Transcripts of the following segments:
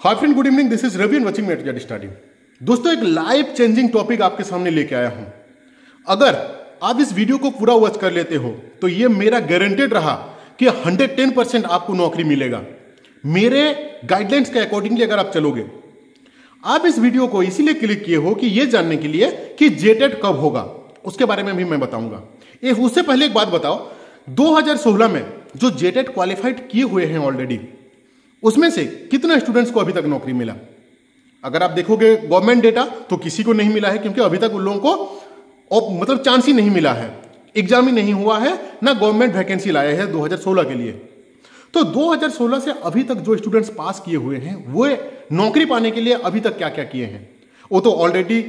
Hi friend, good evening. This is Ravi and watching मेट स्टडी। दोस्तों, एक लाइफ चेंजिंग टॉपिक आपके सामने लेके आया हूं। अगर आप इस वीडियो को पूरा वॉच कर लेते हो तो ये मेरा गारंटेड रहा कि 110% आपको नौकरी मिलेगा। मेरे गाइडलाइंस के अकॉर्डिंगली अगर आप चलोगे। आप इस वीडियो को इसीलिए क्लिक किए हो कि ये जानने के लिए कि जेटेट कब होगा, उसके बारे में भी मैं बताऊंगा। उससे पहले एक बात बताओ, 2016 में जो जेटेट क्वालिफाइड किए हुए हैं ऑलरेडी, उसमें से कितना स्टूडेंट्स को अभी तक नौकरी मिला? अगर आप देखोगे गवर्नमेंट डेटा तो किसी को नहीं मिला है, क्योंकि अभी तक उन लोगों को मतलब चांस ही नहीं मिला है, एग्जाम ही नहीं हुआ है, ना गवर्नमेंट वैकेंसी लाया है 2016 के लिए। तो 2016 से अभी तक जो स्टूडेंट्स पास किए हुए हैं वो नौकरी पाने के लिए अभी तक क्या क्या किए हैं? वो तो already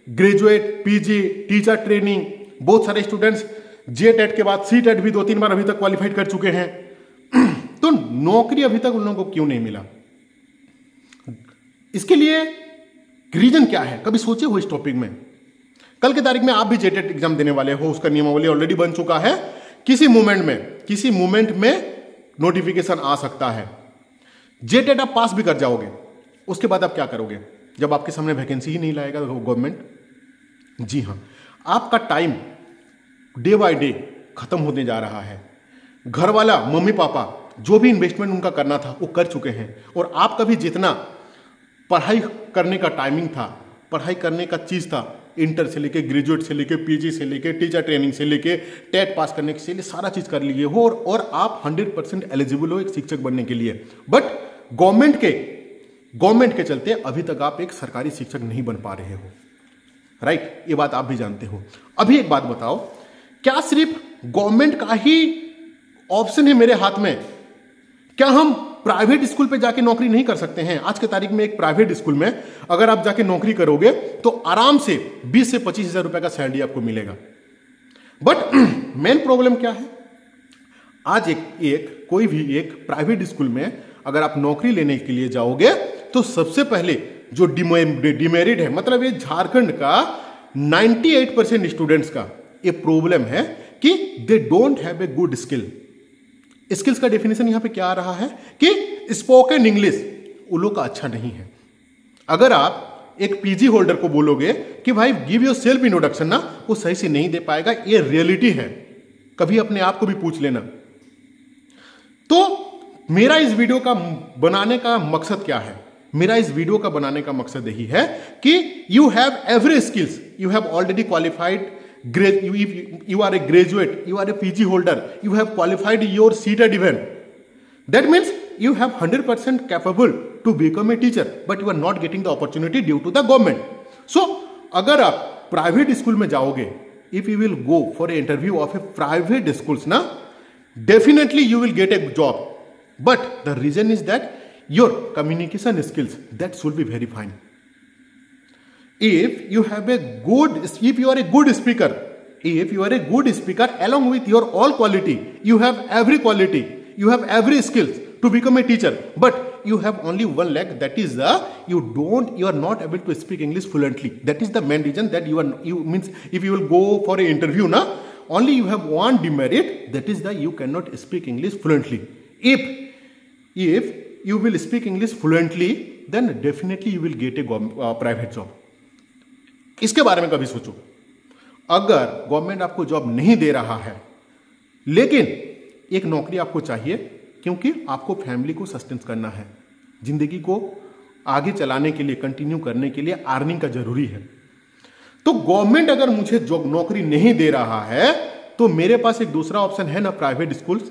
graduate, PG, teacher training, बहुत सारे स्टूडेंट्स जेटेट के बाद सीटेट भी 2-3 बार अभी तक क्वालिफाइड कर चुके हैं। तो नौकरी अभी तक उन लोगों को क्यों नहीं मिला? इसके लिए रीजन क्या है? कभी सोचे हो इस टॉपिक में? कल की तारीख में आप भी जेटेट एग्जाम देने वाले हो, उसका नियमावली ऑलरेडी बन चुका है। किसी मोमेंट में नोटिफिकेशन आ सकता है। जेटेट आप पास भी कर जाओगे, उसके बाद आप क्या करोगे जब आपके सामने वैकेंसी ही नहीं लाएगा गवर्नमेंट? जी हां, आपका टाइम डे बाय डे खत्म होने जा रहा है। घर वाला, मम्मी पापा जो भी इन्वेस्टमेंट उनका करना था वो कर चुके हैं, और आपका भी जितना पढ़ाई करने का टाइमिंग था, पढ़ाई करने का चीज़ था, इंटर से लेके ग्रेजुएट से लेके पीजी से लेके टीचर ट्रेनिंग से लेके टेट पास करने के लिए सारा चीज़ कर लिए हो, और आप 100% एलिजिबल हो एक शिक्षक बनने के लिए। बट गवर्नमेंट के चलते अभी तक आप एक सरकारी शिक्षक नहीं बन पा रहे हो, राइट? ये बात आप भी जानते हो। अभी एक बात बताओ, क्या सिर्फ गवर्नमेंट का ही ऑप्शन है मेरे हाथ में? क्या हम प्राइवेट स्कूल पे जाके नौकरी नहीं कर सकते हैं? आज के तारीख में एक प्राइवेट स्कूल में अगर आप जाके नौकरी करोगे तो आराम से 20 से 25 हजार रुपए का सैलरी आपको मिलेगा। बट मेन प्रॉब्लम क्या है? आज कोई भी एक प्राइवेट स्कूल में अगर आप नौकरी लेने के लिए जाओगे तो सबसे पहले जो डिमेरिट है, मतलब ये झारखंड का 98% स्टूडेंट्स का ये प्रॉब्लम है कि they don't have a good skills का डेफिनेशन यहां पे क्या आ रहा है कि स्पोकन इंग्लिश उन लोग का अच्छा नहीं है। अगर आप एक पीजी होल्डर को बोलोगे कि भाई गिव योर सेल्फ इंट्रोडक्शन ना, वो सही से नहीं दे पाएगा। ये रियलिटी है, कभी अपने आप को भी पूछ लेना। तो मेरा इस वीडियो का बनाने का मकसद क्या है? मेरा इस वीडियो का बनाने का मकसद यही है कि you have every skills, you have already qualified, you are a graduate, you are a PG holder, you have qualified your CTET even. That means you have 100% capable to become a teacher, but you are not getting the opportunity due to the government. So, अगर आप private school में जाओगे, if you will go for an interview of a private schools ना, definitely you will get a job. But the reason is that your communication skills that should be very fine. If you are a good speaker along with your all quality, you have every skills to become a teacher, but you have only one leg, that is you are not able to speak English fluently. That is the main reason that if you will go for an interview na, only you have one demerit, that is you cannot speak English fluently. If you will speak English fluently, then definitely you will get a private job. इसके बारे में कभी सोचो। अगर government आपको job नहीं दे रहा है, लेकिन एक नौकरी आपको चाहिए, क्योंकि आपको फैमिली को सस्टेन करना है, जिंदगी को आगे चलाने के लिए, कंटिन्यू करने के लिए अर्निंग का जरूरी है। तो गवर्नमेंट अगर मुझे जॉब नौकरी नहीं दे रहा है तो मेरे पास एक दूसरा ऑप्शन है ना, प्राइवेट स्कूल।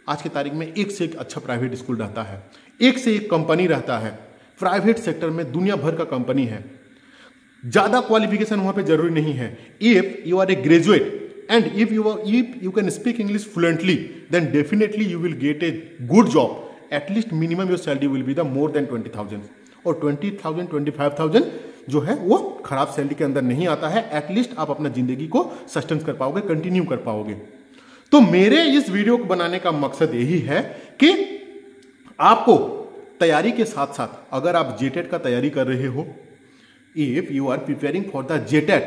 आज की तारीख में एक से एक अच्छा प्राइवेट स्कूल रहता है, एक से एक कंपनी रहता है। प्राइवेट सेक्टर में दुनिया भर का कंपनी है, ज्यादा क्वालिफिकेशन वहां पे जरूरी नहीं है। If you are a graduate and if you can speak English fluently, then definitely you will get a good job. At least minimum your salary will be the more than 20,000, और 20,000 25,000 जो है वो खराब सैलरी के अंदर नहीं आता है। एटलीस्ट आप अपना जिंदगी को सस्टेन कर पाओगे, कंटिन्यू कर पाओगे। तो मेरे इस वीडियो को बनाने का मकसद यही है कि आपको तैयारी के साथ साथ, अगर आप जेटेट का तैयारी कर रहे हो, if you are preparing for the JTET,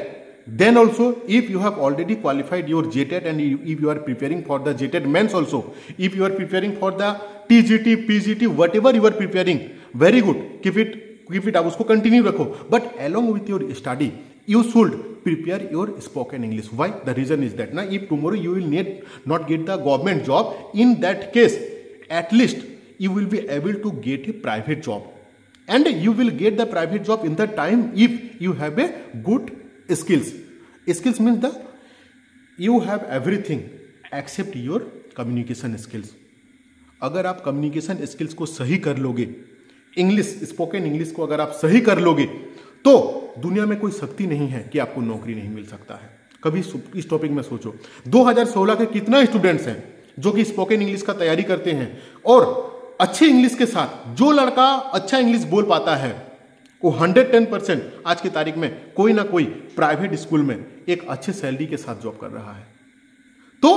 then also if you have already qualified your JTET and if you are preparing for the JTET mains also, if you are preparing for the TGT, PGT, whatever you are preparing, very good, keep it, आप उसको continue रखो, but along with your study you should prepare your spoken English. Why? The reason is that na, if tomorrow you will not get the government job, in that case at least you will be able to get a private job, and you will get the private job in the time if you have a good skills. Skills means the you have everything except your communication skills. अगर आप communication skills को सही कर लोगे, English, spoken English को अगर आप सही कर लोगे, तो दुनिया में कोई शक्ति नहीं है कि आपको नौकरी नहीं मिल सकता है। कभी इस टॉपिक में सोचो, 2016 के कितना स्टूडेंट्स हैं जो कि स्पोकन इंग्लिश का तैयारी करते हैं, और अच्छे इंग्लिश के साथ जो लड़का अच्छा इंग्लिश बोल पाता है वो 110% आज की तारीख में कोई ना कोई प्राइवेट स्कूल में एक अच्छे सैलरी के साथ जॉब कर रहा है। तो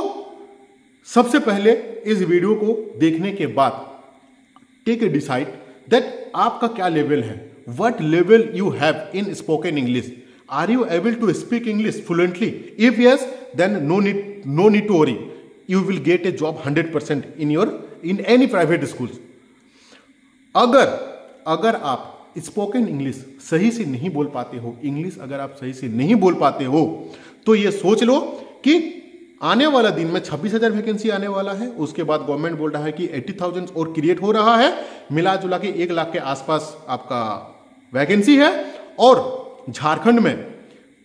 सबसे पहले इस वीडियो को देखने के बाद टेक ए डिसाइड दैट आपका क्या लेवल है, what level you have in spoken English. Are you able to speak English fluently? If yes, then no need to worry. You will get a job 100% in any private schools. अगर आप spoken English सही से नहीं बोल पाते हो, English अगर आप सही से नहीं बोल पाते हो, तो ये सोच लो कि आने वाला दिन में 26,000 वैकेंसी आने वाला है। उसके बाद गवर्नमेंट बोल रहा है कि 80,000 और क्रिएट हो रहा है, मिला जुला के 1 लाख के आसपास आपका वैकेंसी है, और झारखंड में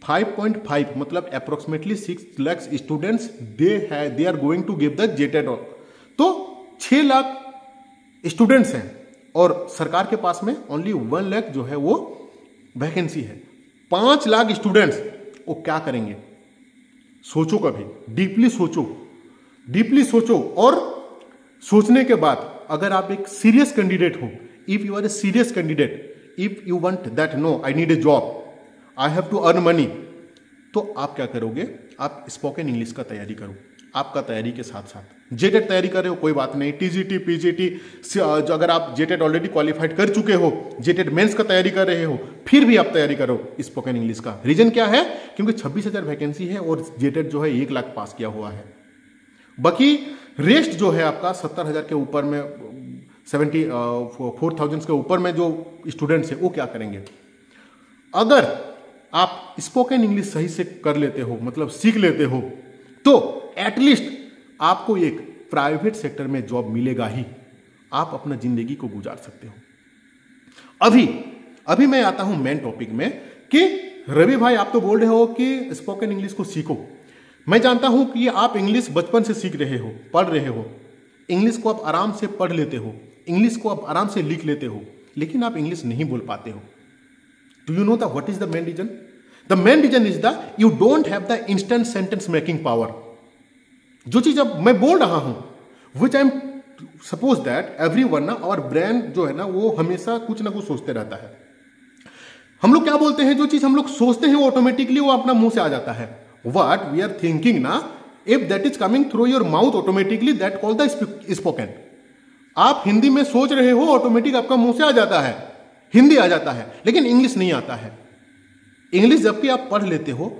5.5 मतलब approximately 6 lakh students they are going to give the जेटेड। तो 6 लाख स्टूडेंट्स हैं और सरकार के पास में ओनली 1 लाख जो है वो वैकेंसी है। 5 लाख स्टूडेंट्स वो क्या करेंगे? सोचो, कभी डीपली सोचो, और सोचने के बाद अगर आप एक सीरियस कैंडिडेट हो, if you are a serious candidate, if you want that no I need a job, I have to earn money, तो आप क्या करोगे? आप स्पोकन इंग्लिश का तैयारी करो। आपका तैयारी के साथ साथ जेटेड तैयारी कर रहे हो, कोई बात नहीं, टीजीटी पीजीटी, अगर आप जेटेड ऑलरेडी क्वालिफाइड कर चुके हो, जेटेड मेंस का तैयारी कर रहे हो, फिर भी आप तैयारी करो स्पोकन इंग्लिश का। रीजन क्या है? क्योंकि 26,000 वैकेंसी है और जेटेड जो है 1 लाख पास किया हुआ है। बाकी रेस्ट जो है आपका 70,000 के ऊपर में, 74,000 के ऊपर में जो स्टूडेंट्स है वो क्या करेंगे? अगर आप स्पोकन इंग्लिश सही से कर लेते हो, मतलब सीख लेते हो, तो एटलीस्ट आपको एक प्राइवेट सेक्टर में जॉब मिलेगा ही, आप अपना जिंदगी को गुजार सकते हो। अभी मैं आता हूं मेन टॉपिक में कि रवि भाई आप तो बोल रहे हो कि स्पोकन इंग्लिश को सीखो। मैं जानता हूं कि आप इंग्लिश बचपन से सीख रहे हो, पढ़ रहे हो, इंग्लिश को आप आराम से पढ़ लेते हो, इंग्लिश को आप आराम से लिख लेते हो, लेकिन आप इंग्लिश नहीं बोल पाते हो। Do you know the what is the main reason? The main reason is the you don't have the instant sentence making power. जो चीज अब मैं बोल रहा हूं, which I am suppose that everyone ना, और ब्रेन जो है ना वो हमेशा कुछ ना कुछ सोचते रहता है। हम लोग क्या बोलते हैं? जो चीज हम लोग सोचते हैं वो ऑटोमेटिकली वो अपना मुंह से आ जाता है। व्हाट वी आर थिंकिंग ना, if that is coming through your mouth automatically, that call the spoken. आप हिंदी में सोच रहे हो, ऑटोमेटिक आपका मुंह से आ जाता है, हिंदी आ जाता है, लेकिन इंग्लिश नहीं आता है। इंग्लिश जबकि आप पढ़ लेते हो,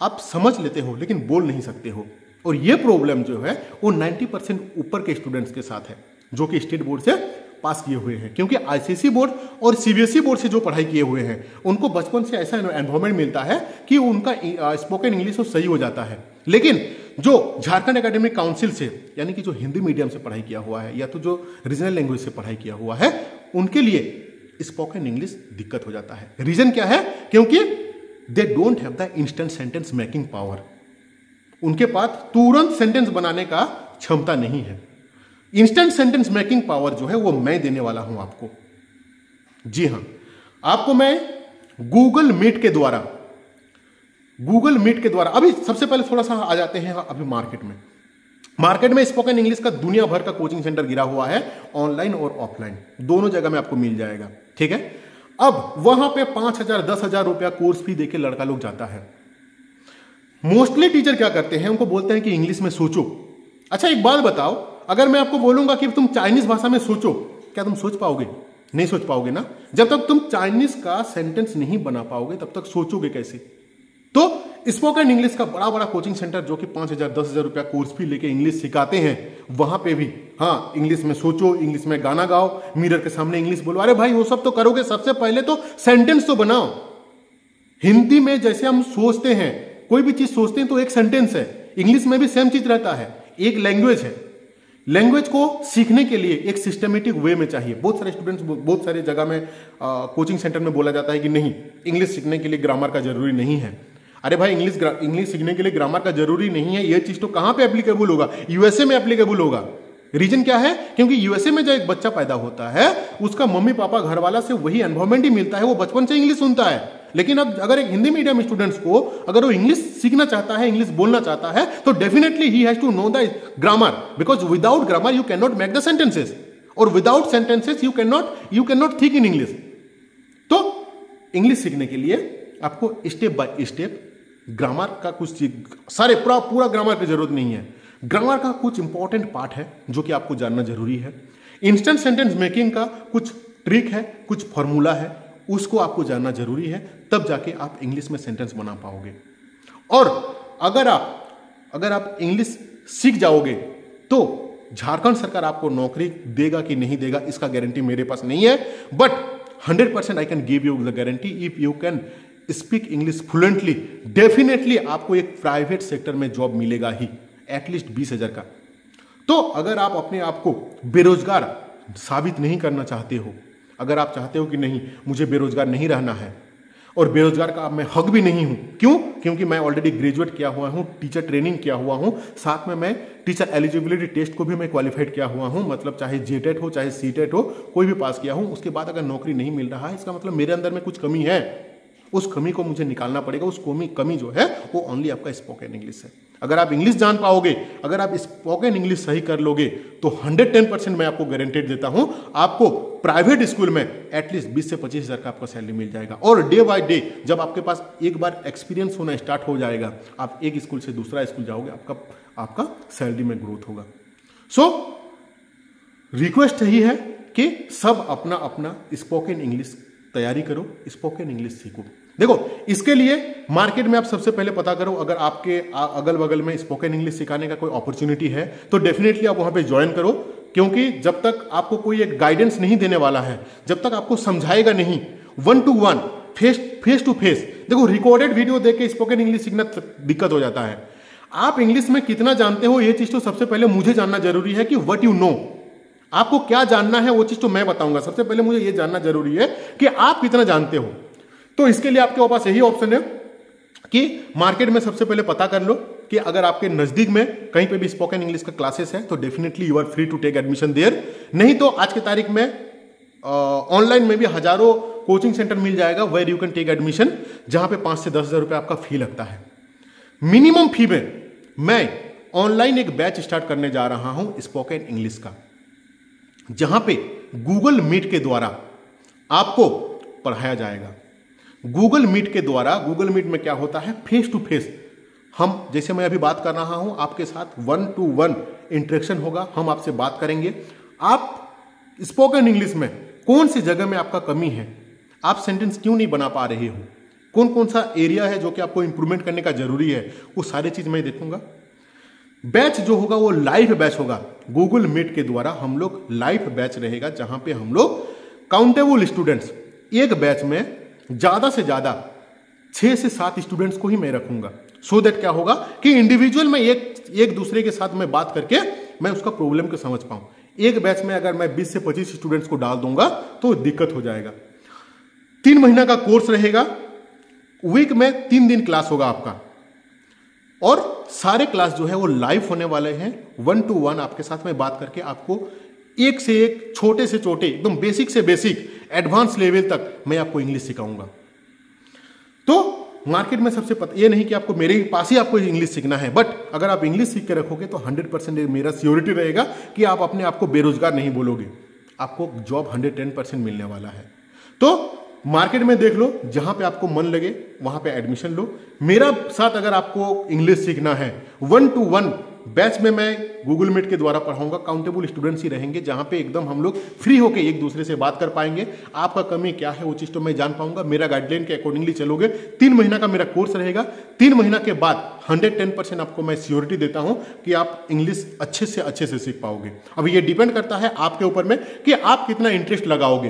आप समझ लेते हो, लेकिन बोल नहीं सकते हो। और ये प्रॉब्लम जो है वो 90% ऊपर के स्टूडेंट्स के साथ है जो कि स्टेट बोर्ड से पास किए हुए हैं, क्योंकि आईसीएसई बोर्ड और सीबीएसई बोर्ड से जो पढ़ाई किए हुए हैं उनको बचपन से ऐसा एनवायरमेंट मिलता है कि उनका स्पोकन इंग्लिश तो सही हो जाता है। लेकिन जो झारखंड एकेडमिक काउंसिल से, यानी कि जो हिंदी मीडियम से पढ़ाई किया हुआ है या तो जो रीजनल लैंग्वेज से पढ़ाई किया हुआ है, उनके लिए स्पोकन इंग्लिश दिक्कत हो जाता है। रीजन क्या है? क्योंकि they don't have the instant sentence making power. उनके पास तुरंत सेंटेंस बनाने का क्षमता नहीं है। इंस्टेंट सेंटेंस मेकिंग पावर जो है वो मैं देने वाला हूं आपको। जी हां, आपको मैं गूगल मीट के द्वारा अभी सबसे पहले थोड़ा सा आ जाते हैं अभी मार्केट में स्पोकन इंग्लिश का दुनिया भर का कोचिंग सेंटर गिरा हुआ है, ऑनलाइन और ऑफलाइन दोनों जगह में आपको मिल जाएगा। ठीक है, अब वहां पे 5,000 10,000 रुपया कोर्स फी देके लड़का लोग जाता है। मोस्टली टीचर क्या करते हैं, उनको बोलते हैं कि इंग्लिश में सोचो। अच्छा एक बात बताओ, अगर मैं आपको बोलूंगा कि तुम चाइनीज भाषा में सोचो, क्या तुम सोच पाओगे? नहीं सोच पाओगे ना। जब तक तुम चाइनीज का सेंटेंस नहीं बना पाओगे तब तक सोचोगे कैसे? तो स्पोकन इंग्लिश का बड़ा बड़ा कोचिंग सेंटर जो कि 5,000 10,000 रुपया कोर्स फी लेके इंग्लिश सिखाते हैं, वहां पे भी हाँ इंग्लिश में सोचो, इंग्लिश में गाना गाओ, मिरर के सामने इंग्लिश बोलो। अरे भाई वो सब तो करोगे, सबसे पहले तो सेंटेंस तो बनाओ। हिंदी में जैसे हम सोचते हैं, कोई भी चीज सोचते हैं तो एक सेंटेंस है, इंग्लिश में भी सेम चीज रहता है, एक लैंग्वेज है। लैंग्वेज को सीखने के लिए एक सिस्टमेटिक वे में चाहिए। बहुत सारे स्टूडेंट्स, बहुत सारे जगह में कोचिंग सेंटर में बोला जाता है कि नहीं, इंग्लिश सीखने के लिए ग्रामर का जरूरी नहीं है। अरे भाई इंग्लिश सीखने के लिए ग्रामर का जरूरी नहीं है, यह चीज तो कहां पे एप्लीकेबल होगा? यूएसए में एप्लीकेबल होगा। रीजन क्या है? क्योंकि यूएसए में जो एक बच्चा पैदा होता है उसका मम्मी पापा घर वाला से वही एनवायरमेंट ही मिलता है, वो बचपन से इंग्लिश सुनता है। लेकिन अब अगर एक हिंदी मीडियम स्टूडेंट्स को अगर वो इंग्लिश सीखना चाहता है, इंग्लिश बोलना चाहता है, तो definitely he has to know the grammar, because without grammar you can not make the sentences, और without sentences you can not think in English. तो इंग्लिश सीखने के लिए आपको स्टेप बाय स्टेप ग्रामर का कुछ सारे पूरा ग्रामर की जरूरत नहीं है। ग्रामर का कुछ इंपॉर्टेंट पार्ट है जो कि आपको जानना जरूरी है। इंस्टेंट सेंटेंस मेकिंग का कुछ ट्रिक है, कुछ फॉर्मूला है, उसको आपको जानना जरूरी है, तब जाके आप इंग्लिश में सेंटेंस बना पाओगे। और अगर आप इंग्लिश सीख जाओगे तो झारखंड सरकार आपको नौकरी देगा कि नहीं देगा इसका गारंटी मेरे पास नहीं है, but 100% I can give you the guarantee if you can speak English fluently, definitely आपको एक प्राइवेट सेक्टर में जॉब मिलेगा ही, एटलीस्ट 20,000 का। तो अगर आप अपने आप को बेरोजगार साबित नहीं करना चाहते हो, अगर आप चाहते हो कि नहीं मुझे बेरोजगार नहीं रहना है, और बेरोजगार का मैं हक भी नहीं हूं, क्यों? क्योंकि मैं ऑलरेडी ग्रेजुएट किया हुआ हूं, टीचर ट्रेनिंग किया हुआ हूं, साथ में मैं टीचर एलिजिबिलिटी टेस्ट को भी मैं क्वालिफाइड किया हुआ हूं, मतलब चाहे जेटेट हो चाहे सीटेट हो, कोई भी पास किया हूं। उसके बाद अगर नौकरी नहीं मिल रहा है, इसका मतलब मेरे अंदर में कुछ कमी है, उस कमी को मुझे निकालना पड़ेगा। उस कमी जो है वो ओनली आपका स्पोकन इंग्लिश है। अगर आप इंग्लिश जान पाओगे, अगर आप स्पोकन इंग्लिश सही कर लोगे, तो 110% मैं आपको गारंटेड देता हूं, आपको प्राइवेट स्कूल में एटलीस्ट 20 से 25,000 का आपका सैलरी मिल जाएगा। और डे बाय डे जब आपके पास एक बार एक्सपीरियंस होना स्टार्ट हो जाएगा, आप एक स्कूल से दूसरा स्कूल जाओगे, आपका सैलरी में ग्रोथ होगा। सो रिक्वेस्ट यही है कि सब अपना अपना स्पोकन इंग्लिश तैयारी करो, स्पोकन इंग्लिश सीखो। देखो, इसके लिए मार्केट में आप सबसे पहले पता करो, अगर आपके अगल बगल में स्पोकन इंग्लिश सिखाने का कोई अपॉर्चुनिटी है तो डेफिनेटली आप वहां पे ज्वाइन करो, क्योंकि जब तक आपको कोई एक गाइडेंस नहीं देने वाला है, जब तक आपको समझाएगा नहीं 1 to 1 फेस टू फेस। देखो, रिकॉर्डेड वीडियो देख के स्पोकन इंग्लिश सीखना दिक्कत हो जाता है। आप इंग्लिश में कितना जानते हो ये चीज तो सबसे पहले मुझे जानना जरूरी है कि व्हाट यू नो, आपको क्या जानना है वो चीज तो मैं बताऊंगा। सबसे पहले मुझे ये जानना जरूरी है कि आप कितना जानते हो। तो इसके लिए आपके पास यही ऑप्शन है कि मार्केट में सबसे पहले पता कर लो कि अगर आपके नजदीक में कहीं पे भी स्पोकन इंग्लिश का क्लासेस है तो definitely you are free to take admission there. नहीं तो आज की तारीख में ऑनलाइन में भी हजारों कोचिंग सेंटर मिल जाएगा where you can take admission, जहां पे 5 से 10,000 रुपए आपका फी लगता है। मिनिमम फी में मैं ऑनलाइन एक बैच स्टार्ट करने जा रहा हूं स्पोकन इंग्लिश का, जहां पे गूगल मीट के द्वारा आपको पढ़ाया जाएगा। गूगल मीट के द्वारा, गूगल मीट में क्या होता है, फेस टू फेस हम, जैसे मैं अभी बात कर रहा हूं आपके साथ, 1 to 1 इंटरेक्शन होगा, हम आपसे बात करेंगे। आप स्पोकन इंग्लिश में कौन सी जगह में आपका कमी है, आप सेंटेंस क्यों नहीं बना पा रहे हो, कौन कौन सा एरिया है जो कि आपको इंप्रूवमेंट करने का जरूरी है, वो सारी चीज मैं देखूंगा। बैच जो होगा वो लाइव बैच होगा, गूगल मीट के द्वारा हम लोग लाइव बैच रहेगा, जहां पे हम लोग काउंटेबल स्टूडेंट्स, एक बैच में ज्यादा से ज्यादा 6 से 7 स्टूडेंट्स को ही मैं रखूंगा। सो दैट क्या होगा कि इंडिविजुअल में एक दूसरे के साथ मैं बात करके मैं उसका प्रॉब्लम को समझ पाऊं। एक बैच में अगर मैं 20 से 25 स्टूडेंट्स को डाल दूंगा तो दिक्कत हो जाएगा। 3 महीना का कोर्स रहेगा, वीक में 3 दिन क्लास होगा आपका, और सारे क्लास जो है वो लाइव होने वाले हैं। 1 to 1 आपके साथ में बात करके आपको एक से एक, छोटे से छोटे, एकदम बेसिक से बेसिक, एडवांस लेवल तक मैं आपको इंग्लिश सिखाऊंगा। तो मार्केट में सबसे पता ये नहीं कि आपको मेरे ही पास ही आपको इंग्लिश सीखना है, बट अगर आप इंग्लिश सीख के रखोगे तो 100% मेरा श्योरिटी रहेगा कि आप अपने आप को बेरोजगार नहीं बोलोगे, आपको जॉब 110% मिलने वाला है। तो मार्केट में देख लो, जहां पे आपको मन लगे वहां पे एडमिशन लो। मेरा साथ अगर आपको इंग्लिश सीखना है, 1 to 1 बैच में मैं गूगल मीट के द्वारा पढ़ाऊंगा, काउंटेबल स्टूडेंट्स ही रहेंगे, जहां पे एकदम हम लोग फ्री होकर एक दूसरे से बात कर पाएंगे। आपका कमी क्या है वो चीज़ तो मैं जान पाऊंगा, मेरा गाइडलाइन के अकॉर्डिंगली चलोगे। 3 महीना का मेरा कोर्स रहेगा। 3 महीना के बाद 110% आपको मैं श्योरिटी देता हूं कि आप इंग्लिश अच्छे से सीख पाओगे। अब ये डिपेंड करता है आपके ऊपर में कि आप कितना इंटरेस्ट लगाओगे,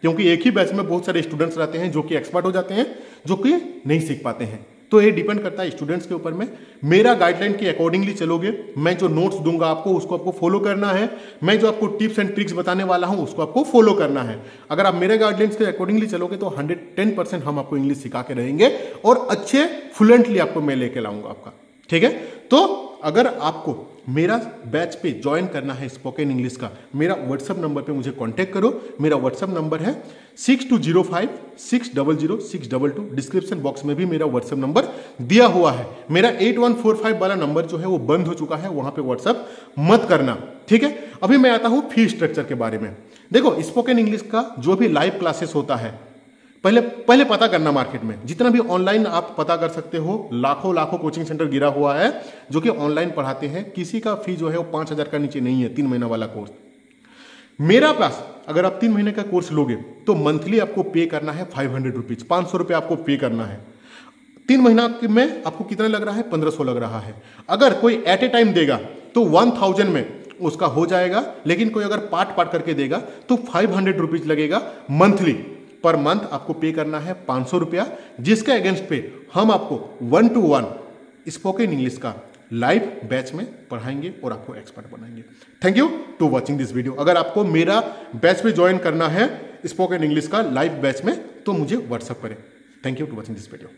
क्योंकि एक ही बैच में बहुत सारे स्टूडेंट्स रहते हैं जो कि एक्सपर्ट हो जाते हैं, जो कि नहीं सीख पाते हैं। तो ये डिपेंड करता है स्टूडेंट्स के ऊपर में। मेरा गाइडलाइन के अकॉर्डिंगली चलोगे, मैं जो नोट्स दूंगा आपको उसको आपको फॉलो करना है, मैं जो आपको टिप्स एंड ट्रिक्स बताने वाला हूं उसको आपको फॉलो करना है। अगर आप मेरे गाइडलाइंस के अकॉर्डिंगली चलोगे तो 110% हम आपको इंग्लिश सिखा के रहेंगे और अच्छे फ्लुएंटली आपको मैं लेके लाऊंगा आपका। ठीक है, तो अगर आपको मेरा बैच पे ज्वाइन करना है स्पोकन इंग्लिश का, मेरा व्हाट्सएप नंबर पे मुझे कांटेक्ट करो। मेरा व्हाट्सएप नंबर है 6205600622। डिस्क्रिप्शन बॉक्स में भी मेरा व्हाट्सएप नंबर दिया हुआ है। मेरा 8145 वाला नंबर जो है वो बंद हो चुका है, वहां पे व्हाट्सएप मत करना। ठीक है, अभी मैं आता हूं फी स्ट्रक्चर के बारे में। देखो, स्पोकन इंग्लिश का जो भी लाइव क्लासेस होता है, पहले पता करना मार्केट में, जितना भी ऑनलाइन आप पता कर सकते हो, लाखों कोचिंग सेंटर गिरा हुआ है जो कि ऑनलाइन पढ़ाते हैं। किसी का फी जो है वो 5000 का नीचे नहीं है 3 महीना वाला कोर्स। मेरा पास अगर आप 3 महीने का कोर्स लोगे तो मंथली आपको पे करना है 500 रुपीज, 500 रुपये आपको पे करना है। 3 महीना में आपको कितना लग रहा है? 1500 लग रहा है। अगर कोई एट ए टाइम देगा तो 1000 में उसका हो जाएगा, लेकिन कोई अगर पार्ट करके देगा तो 500 रुपीज लगेगा मंथली। पर मंथ आपको पे करना है 500 रुपया, जिसके अगेंस्ट पे हम आपको 1-to-1 स्पोकन इंग्लिश का लाइव बैच में पढ़ाएंगे और आपको एक्सपर्ट बनाएंगे। Thank you to watching this video. अगर आपको मेरा बैच में ज्वाइन करना है स्पोकन इंग्लिश का लाइव बैच में तो मुझे व्हाट्सएप करें। Thank you to watching this video.